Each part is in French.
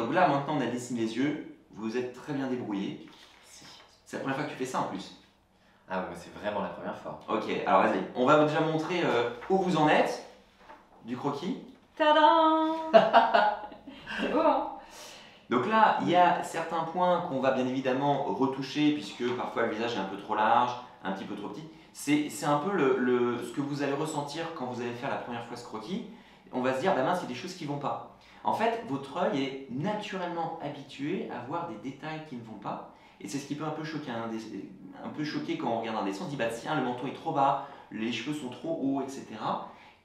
donc là maintenant on a dessiné les yeux, vous êtes très bien débrouillé. Si. C'est la première fois que tu fais ça en plus. Ah ouais, c'est vraiment la première fois. Ok, alors vas-y, on va déjà montrer où vous en êtes du croquis. Tadam! C'est beau, hein? Donc là, il y a certains points qu'on va bien évidemment retoucher puisque parfois le visage est un peu trop large, un petit peu trop petit. C'est un peu ce que vous allez ressentir quand vous allez faire la première fois ce croquis. On va se dire, bah mince, il y a des choses qui ne vont pas. En fait, votre œil est naturellement habitué à voir des détails qui ne vont pas. Et c'est ce qui peut un peu choquer, un peu choquer quand on regarde un dessin. On se dit, bah tiens, le menton est trop bas, les cheveux sont trop hauts, etc.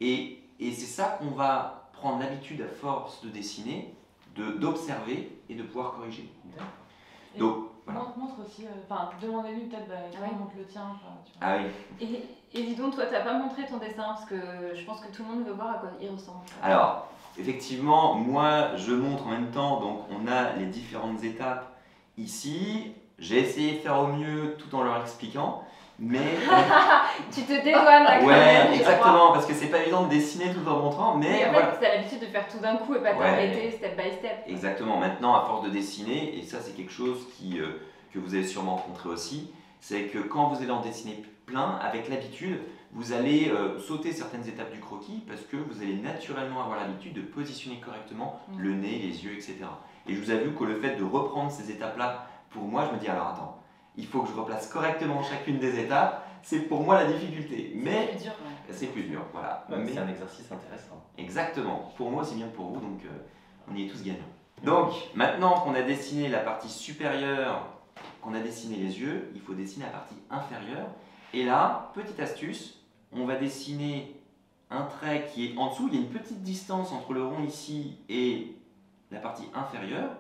Et c'est ça qu'on va prendre l'habitude à force de dessiner, d'observer et de pouvoir corriger. Et Donc, voilà. montre aussi, enfin, demandez-lui peut-être, montre le tien. Tu vois. Ah oui. Et dis donc, toi, t'as pas montré ton dessin parce que je pense que tout le monde veut voir à quoi il ressemble. Alors, effectivement, moi je montre en même temps, donc on a les différentes étapes ici. J'ai essayé de faire au mieux tout en leur expliquant, mais. Tu te dédouanes là, quand même, Ouais, exactement, parce que c'est pas évident de dessiner tout en montrant, mais Mais en voilà. fait, t'as l'habitude de faire tout d'un coup et pas t'arrêter step by step. Exactement, maintenant à force de dessiner, et ça c'est quelque chose que vous avez sûrement rencontré aussi, c'est que quand vous allez en dessiner plein, avec l'habitude, vous allez sauter certaines étapes du croquis parce que vous allez naturellement avoir l'habitude de positionner correctement le nez, les yeux, etc. Et je vous avoue que le fait de reprendre ces étapes-là, pour moi, je me dis alors attends, il faut que je replace correctement chacune des étapes, c'est pour moi la difficulté. Mais c'est plus dur. C'est plus dur, voilà. Ouais, Mais c'est un exercice intéressant. exactement, pour moi aussi bien que pour vous, donc on y est tous gagnants. Donc maintenant qu'on a dessiné la partie supérieure, qu'on a dessiné les yeux, il faut dessiner la partie inférieure. Et là, petite astuce, on va dessiner un trait qui est en dessous. Il y a une petite distance entre le rond ici et la partie inférieure.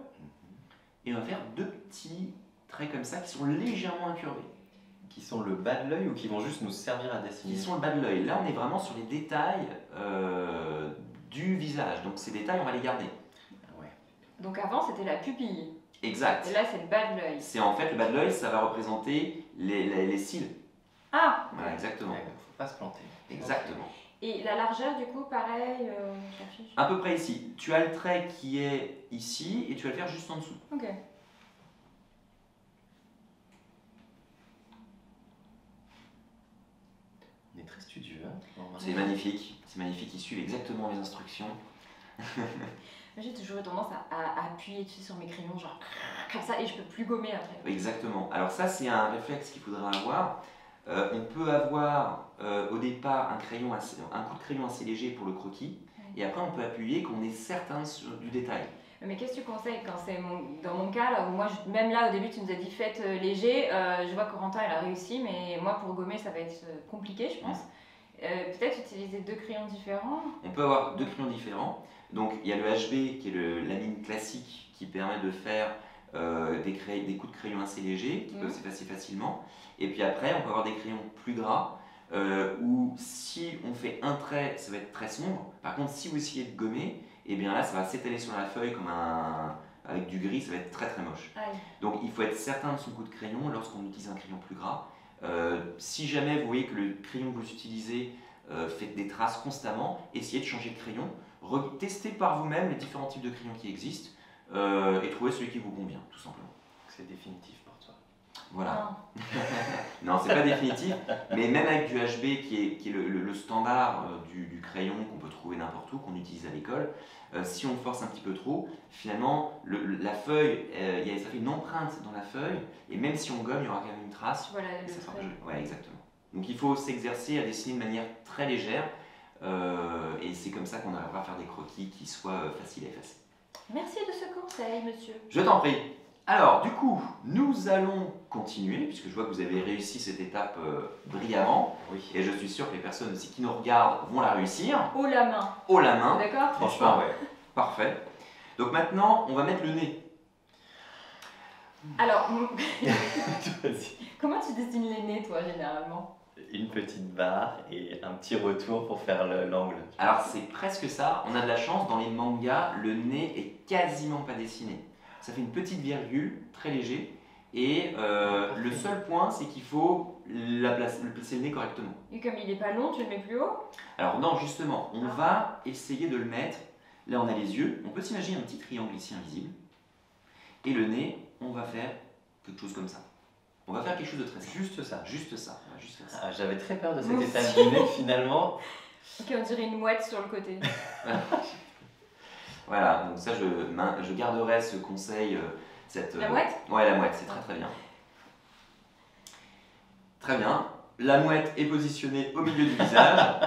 Et on va faire deux petits traits comme ça qui sont légèrement incurvés. Qui sont le bas de l'œil ou qui vont juste nous servir à dessiner? Qui sont le bas de l'œil. Là, on est vraiment sur les détails du visage. Donc ces détails, on va les garder. Ouais. Donc avant, c'était la pupille. Exact. Et là, c'est le bas de l'œil. C'est en fait le bas de l'œil, ça va représenter les cils. Ah! Voilà, exactement. Ouais, faut pas se planter. Exactement. Et la largeur, du coup, pareil, on s'en fiche. À peu près ici. Tu as le trait qui est ici et tu vas le faire juste en dessous. Ok. On est très studieux. Hein. C'est magnifique. C'est magnifique. Ils suivent exactement les instructions. J'ai toujours eu tendance à appuyer dessus sur mes crayons, genre comme ça, et je peux plus gommer après. Exactement. Alors ça, c'est un réflexe qu'il faudra avoir. On peut avoir au départ un coup de crayon assez léger pour le croquis. Et après, on peut appuyer qu'on est certain du détail. Mais qu'est-ce que tu conseilles quand c'est dans mon cas, là, où moi, même là au début tu nous as dit faites léger, je vois que Corentin il a réussi, mais moi pour gommer ça va être compliqué je pense. Peut-être utiliser deux crayons différents. On peut avoir deux crayons différents. Donc il y a le HB qui est la mine classique qui permet de faire des coups de crayon assez légers qui peuvent s'effacer facilement. Et puis après on peut avoir des crayons plus gras où si on fait un trait ça va être très sombre. Par contre si vous essayez de gommer, et bien là ça va s'étaler sur la feuille comme avec du gris, ça va être très très moche. Aïe. Donc il faut être certain de son coup de crayon lorsqu'on utilise un crayon plus gras. Si jamais vous voyez que le crayon que vous utilisez fait des traces constamment, essayez de changer de crayon. Testez par vous-même les différents types de crayons qui existent et trouvez celui qui vous convient, tout simplement. C'est définitif pour toi. Voilà. Non, c'est pas définitif, mais même avec du HB qui est le standard du crayon qu'on peut trouver n'importe où, qu'on utilise à l'école, si on force un petit peu trop, finalement, la feuille, ça fait une empreinte dans la feuille, et même si on gomme, il y aura quand même une trace. Voilà, Et ça le fera trait. joli. Ouais, exactement. Donc il faut s'exercer à dessiner de manière très légère, et c'est comme ça qu'on arrivera à faire des croquis qui soient faciles à effacer. Merci de ce conseil, monsieur. Je t'en prie. Alors, du coup, nous allons continuer, puisque je vois que vous avez réussi cette étape brillamment, Oui. et je suis sûr que les personnes aussi qui nous regardent vont la réussir. Haut la main. Haut la main. D'accord? Franchement, ouais. Parfait. Donc maintenant, on va mettre le nez. Alors, Vas-y. comment tu dessines les nez, toi, généralement? Une petite barre et un petit retour pour faire l'angle. Alors, c'est presque ça. On a de la chance, dans les mangas, le nez est quasiment pas dessiné. Ça fait une petite virgule, très léger, et le seul point, c'est qu'il faut placer le nez correctement. Et comme il est pas long, tu le mets plus haut? Alors non, justement, on va essayer de le mettre, là on a les yeux, on peut s'imaginer un petit triangle ici invisible, Et le nez, on va faire quelque chose comme ça. On va faire quelque chose de très simple. Juste ça. Juste ça, on va juste faire ça. Ah, j'avais très peur de cette Moi étape aussi. du nez, finalement. Ok, on dirait une mouette sur le côté. Voilà, donc ça je garderai ce conseil, La mouette? Ouais, la mouette, c'est très très bien. Très bien. La mouette est positionnée au milieu du visage.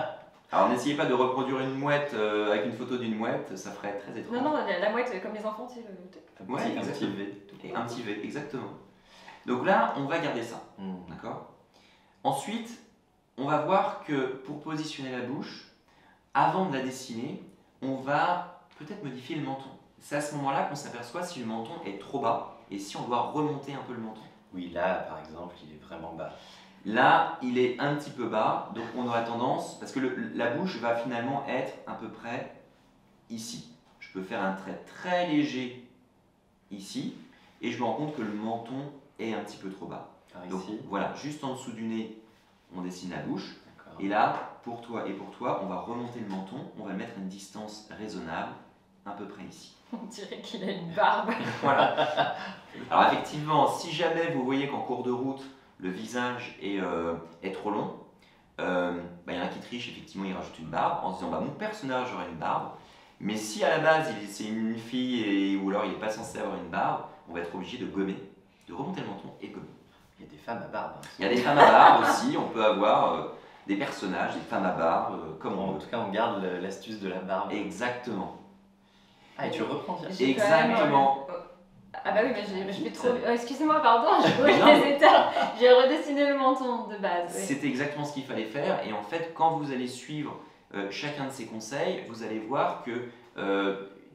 Alors n'essayez pas de reproduire une mouette avec une photo d'une mouette, ça ferait très étrange. Non, non, la mouette, comme les enfants, tu sais, le... Ouais, Un petit exactement. V. Et un petit V, exactement. Donc là, on va garder ça, d'accord? Ensuite, on va voir que pour positionner la bouche, avant de la dessiner, on va peut-être modifier le menton. C'est à ce moment-là qu'on s'aperçoit si le menton est trop bas et si on doit remonter un peu le menton. Oui, là, par exemple, il est vraiment bas. Là, il est un petit peu bas, donc on aura tendance, parce que la bouche va finalement être à peu près ici. Je peux faire un trait très léger ici, et je me rends compte que le menton est un petit peu trop bas. Par Donc ici. voilà, juste en dessous du nez, on dessine la bouche. D'accord. Et là, pour toi et pour toi, on va remonter le menton, on va le mettre à une distance raisonnable, à peu près ici. On dirait qu'il a une barbe. Voilà. Alors effectivement, si jamais vous voyez qu'en cours de route, le visage est trop long, il y en a qui trichent, effectivement, ils rajoutent une barbe en se disant mon personnage aura une barbe. Mais si à la base c'est une fille ou alors il n'est pas censé avoir une barbe, on va être obligé de gommer, de remonter le menton et gommer. Il y a des femmes à barbe. Hein. Il y a des femmes à barbe aussi, on peut avoir des personnages, des femmes à barbe, comme on En veut. tout cas, on garde l'astuce de la barbe. Exactement. Ah, et tu reprends direct. J'ai quand même, Exactement. Ah bah oui, mais je fais trop... excusez-moi, pardon, je brûle Non. les étapes. J'ai redessiné le menton de base. Oui. C'était exactement ce qu'il fallait faire. Et en fait, quand vous allez suivre chacun de ces conseils, vous allez voir que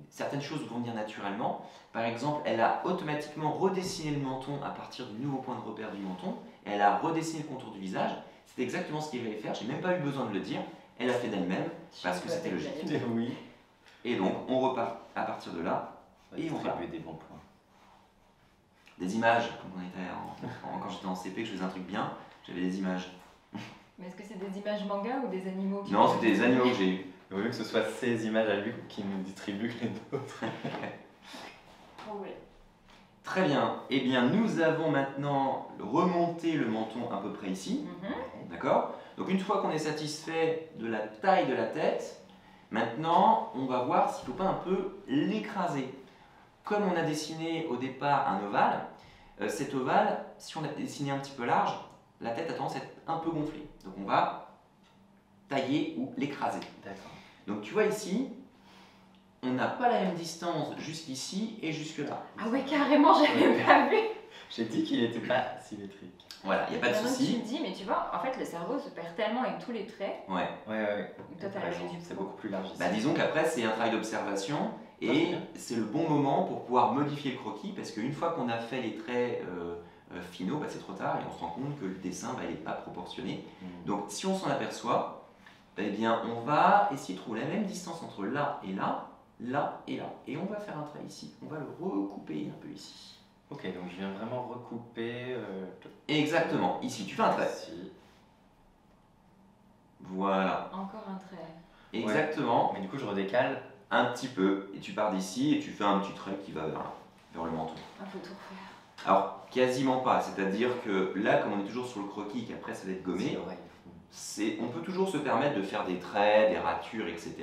certaines choses vont venir naturellement. Par exemple, elle a automatiquement redessiné le menton à partir du nouveau point de repère du menton. Elle a redessiné le contour du visage. C'était exactement ce qu'il fallait faire. J'ai même pas eu besoin de le dire. Elle a fait d'elle-même parce que c'était logique. Oui. Et donc, on repart à partir de là. On va Et on distribuer des bons points. Des images, comme on était quand j'étais en CP, que je faisais un truc bien, j'avais des images. Mais est-ce que c'est des images manga ou des animaux qui... Non, c'était des animaux que j'ai eu. Il vaut mieux que ce soit ces images à lui qui nous distribuent que les nôtres. Oh, ouais. Très bien. Eh bien, nous avons maintenant remonté le menton à peu près ici. D'accord? Donc, une fois qu'on est satisfait de la taille de la tête, maintenant, on va voir s'il ne faut pas un peu l'écraser. Comme on a dessiné au départ un ovale, cet ovale, si on l'a dessiné un petit peu large, la tête a tendance à être un peu gonflée. Donc, on va tailler ou l'écraser. D'accord. Donc, tu vois ici, on n'a pas la même distance jusqu'ici et jusque-là. Ah ouais, carrément, j'avais pas vu. J'ai dit qu'il n'était pas symétrique. Voilà, il n'y a pas de Maintenant que tu souci. me dis, mais tu vois, en fait, le cerveau se perd tellement avec tous les traits. Ouais. Ouais. Toi, t'as T'as la raison, vue du c'est pro. beaucoup plus large ici. Bah, disons qu'après, c'est un travail d'observation c'est et bien. c'est le bon moment pour pouvoir modifier le croquis parce qu'une fois qu'on a fait les traits finaux, bah, c'est trop tard et on se rend compte que le dessin bah, il n'est pas proportionné. Donc, si on s'en aperçoit, eh bien, on va essayer de trouver la même distance entre là et là, là et là. Et on va faire un trait ici. On va le recouper un peu ici. Ok, donc je viens vraiment recouper. Exactement. Ici, tu fais un trait. Ici. Voilà. Encore un trait. Exactement. Mais du coup, je redécale. Un petit peu. Et tu pars d'ici et tu fais un petit trait qui va vers là, vers le menton. Il faut tout refaire. Alors, quasiment pas. C'est-à-dire que là, comme on est toujours sur le croquis, qu'après ça va être gommé, C'est l'oreille. on peut toujours se permettre de faire des traits, des ratures, etc.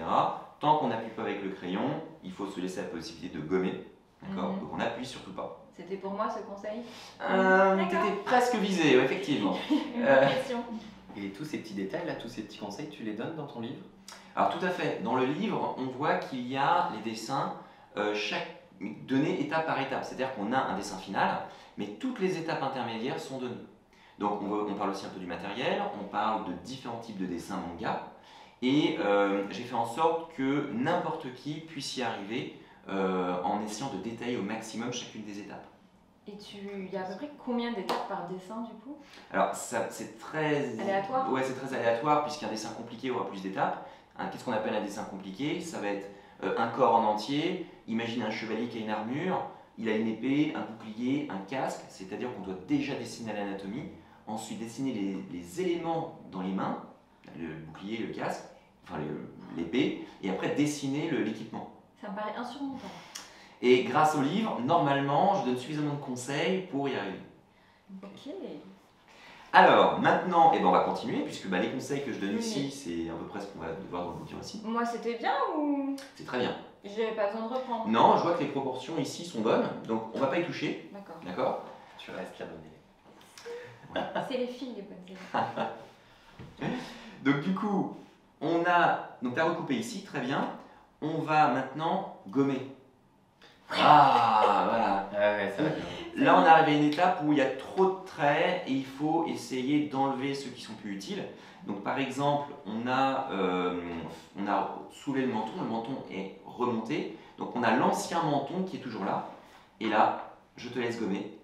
Tant qu'on n'appuie pas avec le crayon, il faut se laisser la possibilité de gommer. D'accord? Donc on n'appuie surtout pas. C'était pour moi ce conseil. T'étais presque visé, ouais, effectivement. Une question. Et tous ces petits détails là, tous ces petits conseils, tu les donnes dans ton livre? Alors tout à fait. Dans le livre, on voit qu'il y a les dessins, donnés étape par étape. C'est-à-dire qu'on a un dessin final, mais toutes les étapes intermédiaires sont données. Donc on parle aussi un peu du matériel, on parle de différents types de dessins manga, et j'ai fait en sorte que n'importe qui puisse y arriver en essayant de détailler au maximum chacune des étapes. Et il y a à peu près combien d'étapes par dessin du coup? Alors c'est très... Aléatoire? Ouais, c'est très aléatoire puisqu'un dessin compliqué aura plus d'étapes. Qu'est-ce qu'on appelle un dessin compliqué? Ça va être un corps en entier. Imagine un chevalier qui a une armure, il a une épée, un bouclier, un casque, c'est-à-dire qu'on doit déjà dessiner l'anatomie, ensuite dessiner les éléments dans les mains, le bouclier, le casque, enfin l'épée, et après dessiner l'équipement. Ça me paraît insurmontable. Et grâce au livre, normalement, je donne suffisamment de conseils pour y arriver. Ok. Alors, maintenant, eh ben, on va continuer, puisque les conseils que je donne Oui. ici, c'est à peu près ce qu'on va devoir dans le bouquin aussi. Moi, c'était bien ou C'est très bien. j'avais pas besoin de reprendre? Non, je vois que les proportions ici sont bonnes, donc on va pas y toucher, D'accord. d'accord? Tu restes la bonne élève. C'est les filles les bonnes élèves. Donc du coup, on a donc t'as recoupé ici, très bien. On va maintenant gommer. Ah, voilà. Ah ouais, ça va bien. Là, on arrive à une étape où il y a trop de traits et il faut essayer d'enlever ceux qui sont plus utiles. Donc par exemple, on a soulevé le menton est remonté. Donc on a l'ancien menton qui est toujours là. Et là, je te laisse gommer.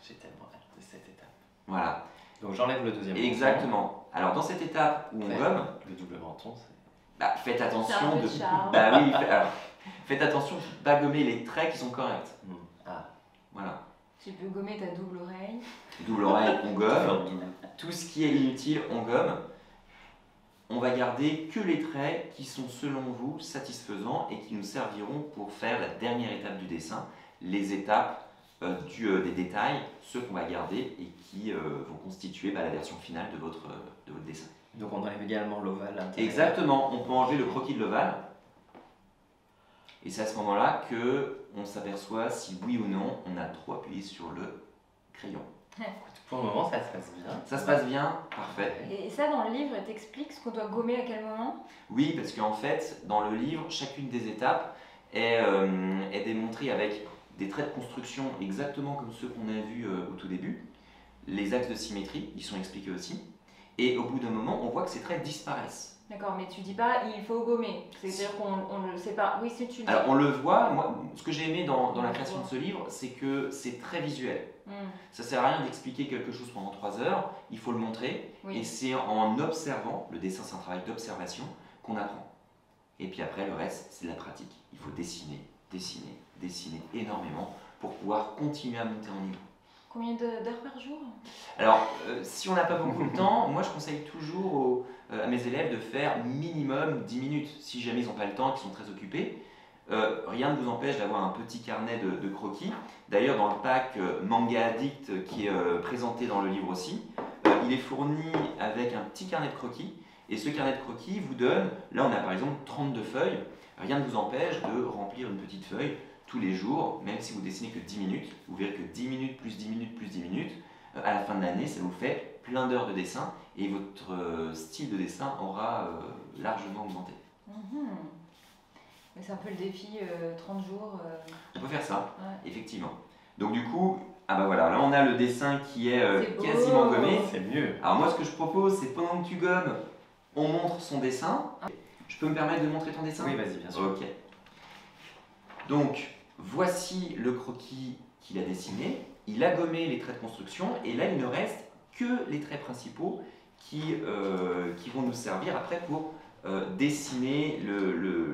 J'ai tellement hâte de cette étape. Voilà. Donc j'enlève le deuxième menton. Exactement. Alors dans cette étape où on Ouais. gomme, Le double menton, c'est... faites C'est un attention peu de. de charme. Bah oui, alors, faites attention de ne pas gommer les traits qui sont corrects. Ah, Voilà. Tu peux gommer ta double oreille. Double oreille, on gomme. double. Tout ce qui est inutile, on gomme. On va garder que les traits qui sont selon vous satisfaisants et qui nous serviront pour faire la dernière étape du dessin, les étapes des détails, ceux qu'on va garder et qui vont constituer la version finale de votre dessin. Donc on enlève également l'ovale à l'intérieur. Exactement, on peut enlever le croquis de l'ovale. Et c'est à ce moment-là qu'on s'aperçoit si oui ou non on a trop appuyé sur le crayon. Pour le moment, ça se passe bien. Ça se passe bien, parfait. Et ça, dans le livre, elle t'explique ce qu'on doit gommer à quel moment? Oui, parce qu'en fait, dans le livre, chacune des étapes est démontrée avec des traits de construction exactement comme ceux qu'on a vus au tout début. Les axes de symétrie, ils sont expliqués aussi. Et au bout d'un moment, on voit que ces traits disparaissent. D'accord, mais tu dis pas il faut gommer. C'est-à-dire qu'on le sait pas. Oui, si tu le dis. Alors on le voit, moi, ce que j'ai aimé dans la création de ce livre, c'est que c'est très visuel. Ça sert à rien d'expliquer quelque chose pendant 3 heures, il faut le montrer. Oui. Et c'est en observant, le dessin c'est un travail d'observation, qu'on apprend. Et puis après, le reste, c'est de la pratique. Il faut dessiner, dessiner, dessiner énormément pour pouvoir continuer à monter en niveau. Combien d'heures par jour? Alors, si on n'a pas beaucoup de temps, moi je conseille toujours à mes élèves de faire minimum 10 minutes. Si jamais ils n'ont pas le temps, qu'ils sont très occupés, rien ne vous empêche d'avoir un petit carnet de croquis. D'ailleurs, dans le pack Manga Addict qui est présenté dans le livre aussi, il est fourni avec un petit carnet de croquis. Et ce carnet de croquis vous donne, là on a par exemple 32 feuilles, rien ne vous empêche de remplir une petite feuille tous les jours, même si vous dessinez que 10 minutes, vous verrez que 10 minutes plus 10 minutes plus 10 minutes, à la fin de l'année, ça vous fait plein d'heures de dessin et votre style de dessin aura largement augmenté. Mais c'est un peu le défi 30 jours. On peut faire ça, Ouais. effectivement. Donc du coup, voilà, là on a le dessin qui est C'est beau. quasiment gommé. C'est mieux. Alors moi ce que je propose, c'est pendant que tu gommes, on montre son dessin. Je peux me permettre de montrer ton dessin? Oui, vas-y, bien sûr. Ok. Donc, voici le croquis qu'il a dessiné. Il a gommé les traits de construction et là, il ne reste que les traits principaux qui vont nous servir après pour dessiner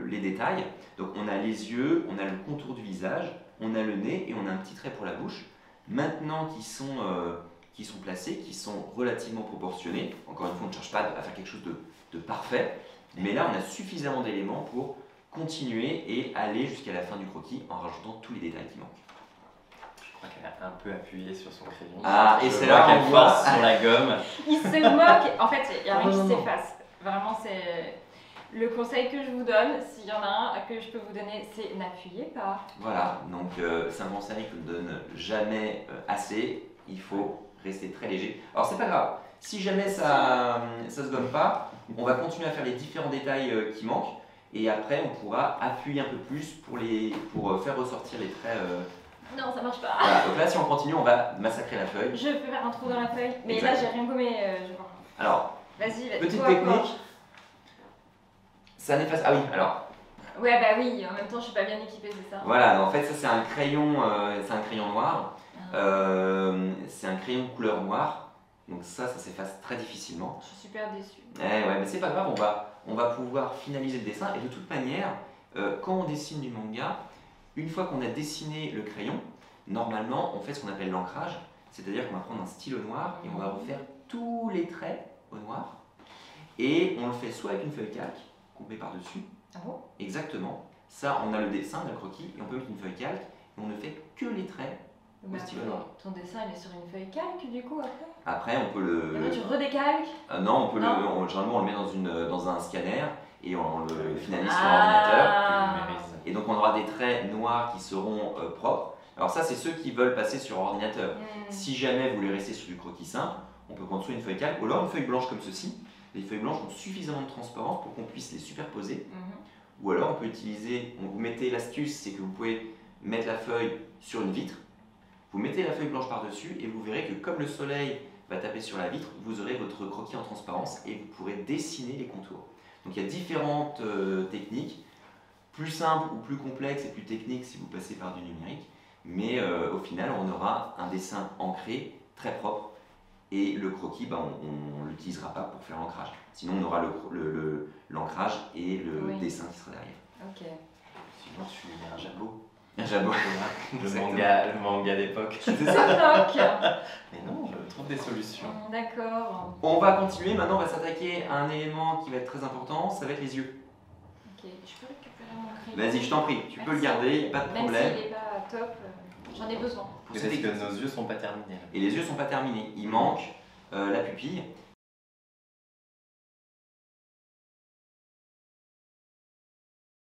les détails. Donc, on a les yeux, on a le contour du visage, on a le nez et on a un petit trait pour la bouche. Maintenant qu'ils sont placés, qui sont relativement proportionnés, encore une fois, on ne cherche pas à faire quelque chose de parfait, mais là, on a suffisamment d'éléments pour continuer et aller jusqu'à la fin du croquis en rajoutant tous les détails qui manquent. Je crois qu'elle a un peu appuyé sur son crayon. Ah, et Je c'est vois là qu'elle qu'on voit. force sur la gomme. Il se moque. En fait, il y a rien Oh, non, qui non. s'efface. Vraiment, c'est le conseil que je vous donne. S'il y en a un que je peux vous donner, c'est n'appuyez pas. Voilà, donc c'est un conseil que je ne donne jamais assez. Il faut rester très léger. Alors, c'est pas grave. Si jamais ça se gomme pas, on va continuer à faire les différents détails qui manquent. Et après, on pourra appuyer un peu plus pour faire ressortir les traits. Non, ça marche pas. Voilà. Donc là, si on continue, on va massacrer la feuille. Je peux faire un trou dans la feuille. Mais Exact. là, j'ai rien gommé, je vois. Alors, Vas-y, petite toi, technique. quoi. Ça n'efface. Ah oui, alors. Ouais, bah oui, en même temps, je suis pas bien équipée, c'est ça. Voilà, en fait, ça c'est un crayon noir. Ah. C'est un crayon de couleur noire. Donc ça s'efface très difficilement. Je suis super déçue. Ouais, mais c'est pas grave, on va pouvoir finaliser le dessin. Et de toute manière, quand on dessine du manga, une fois qu'on a dessiné le crayon, normalement, on fait ce qu'on appelle l'ancrage. C'est-à-dire qu'on va prendre un stylo noir et on va refaire tous les traits au noir. Et on le fait soit avec une feuille calque qu'on met par-dessus. Ah bon? Exactement. Ça, on a le dessin, on a le croquis, et on peut mettre une feuille calque, et on ne fait que les traits au Mais stylo après, noir. ton dessin il est sur une feuille calque du coup après. Après, on peut Et après tu redécalques. non, on peut Non. généralement, on le met dans un scanner, et on le finalise sur l'ordinateur. Ah. Tu numérises. Et donc, on aura des traits noirs qui seront propres. Alors ça, c'est ceux qui veulent passer sur ordinateur. Si jamais vous voulez rester sur du croquis simple, on peut construire une feuille calque, ou alors une feuille blanche comme ceci. Les feuilles blanches ont suffisamment de transparence pour qu'on puisse les superposer. Ou alors on peut utiliser, vous mettez l'astuce, c'est que vous pouvez mettre la feuille sur une vitre, vous mettez la feuille blanche par-dessus et vous verrez que comme le soleil va taper sur la vitre, vous aurez votre croquis en transparence et vous pourrez dessiner les contours. Donc il y a différentes techniques, plus simples ou plus complexes et plus techniques si vous passez par du numérique, mais au final on aura un dessin ancré, très propre, et le croquis, on ne l'utilisera pas pour faire l'ancrage. Sinon on aura l'ancrage et le dessin qui sera derrière. Ok. Sinon, tu mets un jabot. Un jabot. Le manga d'époque. C'est ça. Toc. Mais non, je trouve des solutions. D'accord. On va continuer, maintenant on va s'attaquer à un élément qui va être très important, ça va être les yeux. Ok, je peux récupérer mon crayon. Vas-y, je t'en prie, tu peux le Merci. garder, pas de Même problème. s'il n'est pas top, j'en ai besoin. Pour Parce cet que exercice. nos yeux sont pas terminés. Et les yeux sont pas terminés, il manque la pupille.